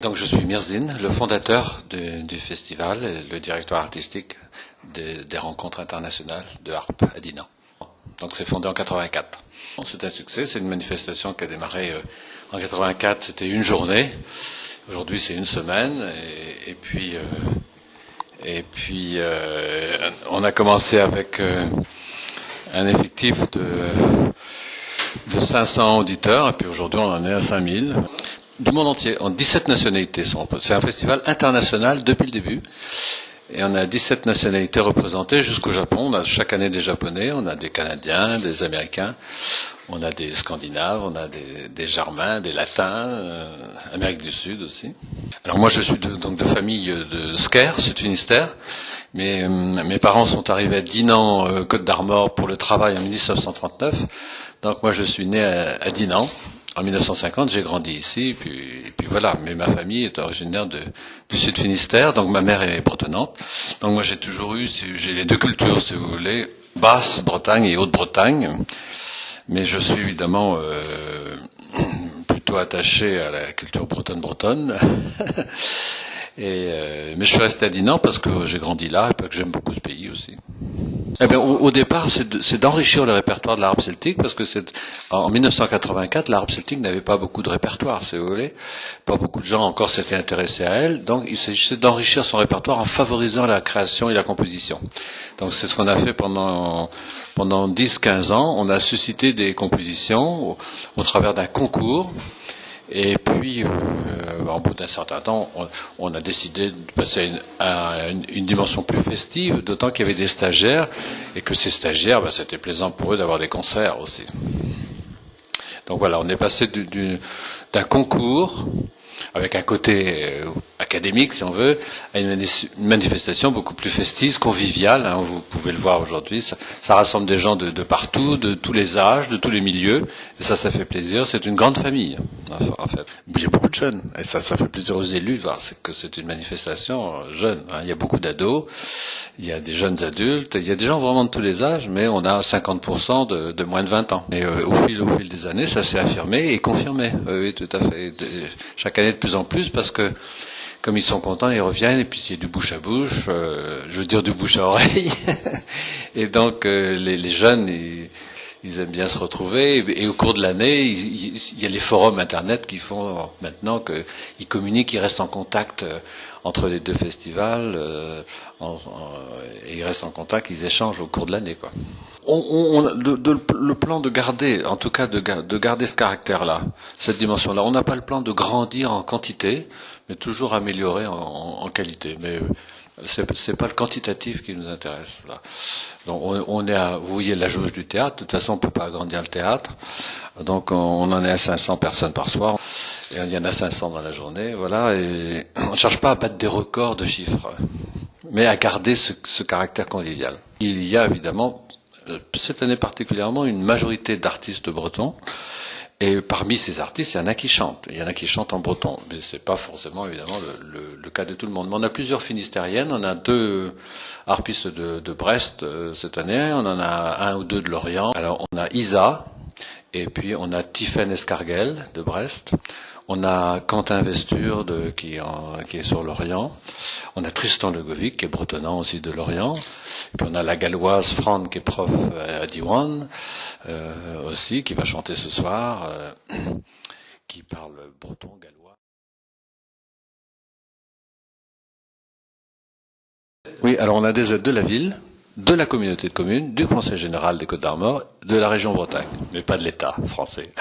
Donc je suis Mirzine, le fondateur du festival et le directeur artistique des rencontres internationales de harpe à Dinan. Donc c'est fondé en 84. C'est un succès, c'est une manifestation qui a démarré en 84, c'était une journée. Aujourd'hui c'est une semaine et puis on a commencé avec un effectif de 500 auditeurs et puis aujourd'hui on en est à 5000. Du monde entier, en 17 nationalités. C'est un festival international depuis le début. Et on a 17 nationalités représentées jusqu'au Japon. On a chaque année des Japonais, on a des Canadiens, des Américains, on a des Scandinaves, on a des Germains, des Latins, Amérique du Sud aussi. Alors moi je suis donc de famille de Sker, Sud-Finistère. Mes parents sont arrivés à Dinan, Côte d'Armor, pour le travail en 1939. Donc moi je suis né à Dinan. En 1950, j'ai grandi ici, puis voilà. Mais ma famille est originaire du Sud-Finistère, donc ma mère est bretonnante. Donc moi, j'ai les deux cultures, si vous voulez, Basse-Bretagne et Haute-Bretagne. Mais je suis évidemment plutôt attaché à la culture bretonne. Mais je suis resté à Dinan parce que j'ai grandi là et parce que j'aime beaucoup ce pays aussi. Eh bien, au départ, c'est d'enrichir le répertoire de la harpe celtique, parce que en 1984, la harpe celtique n'avait pas beaucoup de répertoire, si vous voulez. Pas beaucoup de gens encore s'étaient intéressés à elle. Donc, il s'agissait d'enrichir son répertoire en favorisant la création et la composition. Donc, c'est ce qu'on a fait pendant 10-15 ans. On a suscité des compositions au travers d'un concours. Et puis, en bout d'un certain temps, on a décidé de passer à une dimension plus festive, d'autant qu'il y avait des stagiaires, et que ces stagiaires, c'était plaisant pour eux d'avoir des concerts aussi. Donc voilà, on est passé d'un concours, avec un côté académique, si on veut, à une manifestation beaucoup plus festive, conviviale, hein, vous pouvez le voir aujourd'hui. Ça rassemble des gens de partout, de tous les âges, de tous les milieux, et ça fait plaisir. C'est une grande famille, en fait. Il y a beaucoup de jeunes, et ça fait plaisir aux élus de voir que c'est une manifestation jeune. Hein. Il y a beaucoup d'ados, il y a des jeunes adultes, il y a des gens vraiment de tous les âges, mais on a 50% de moins de 20 ans. Et au fil des années, ça s'est affirmé et confirmé. Oui, tout à fait. Chaque année de plus en plus, parce que comme ils sont contents, ils reviennent, et puis c'est du bouche à bouche, je veux dire du bouche à oreille. Et donc les jeunes, ils aiment bien se retrouver, et au cours de l'année, il y a les forums internet qui font maintenant qu'ils communiquent, ils restent en contact entre les deux festivals, et ils restent en contact, ils échangent au cours de l'année, quoi. Le plan de garder, en tout cas de garder ce caractère-là, cette dimension-là. On n'a pas le plan de grandir en quantité, mais toujours améliorer en qualité. Mais c'est pas le quantitatif qui nous intéresse là. Donc vous voyez la jauge du théâtre. De toute façon, on peut pas agrandir le théâtre. Donc on en est à 500 personnes par soir. Et il y en a 500 dans la journée, voilà. Et on ne cherche pas à battre des records de chiffres, mais à garder ce caractère convivial. Il y a évidemment cette année particulièrement une majorité d'artistes bretons. Et parmi ces artistes, il y en a qui chantent. Il y en a qui chantent en breton. Mais c'est pas forcément, évidemment, le cas de tout le monde. Mais on a plusieurs finistériennes. On a 2 harpistes de Brest cette année. On en a 1 ou 2 de Lorient. Alors, on a Isa. Et puis, on a Tiffaine Escarguel de Brest. On a Quentin Vesture qui est sur Lorient. On a Tristan Legovic qui est bretonnant aussi de Lorient. Et puis on a la galloise Fran qui est prof à Diwan aussi, qui va chanter ce soir, qui parle breton, gallois. Oui, alors on a des aides de la ville, de la communauté de communes, du Conseil général des Côtes d'Armor, de la région Bretagne, mais pas de l'État français.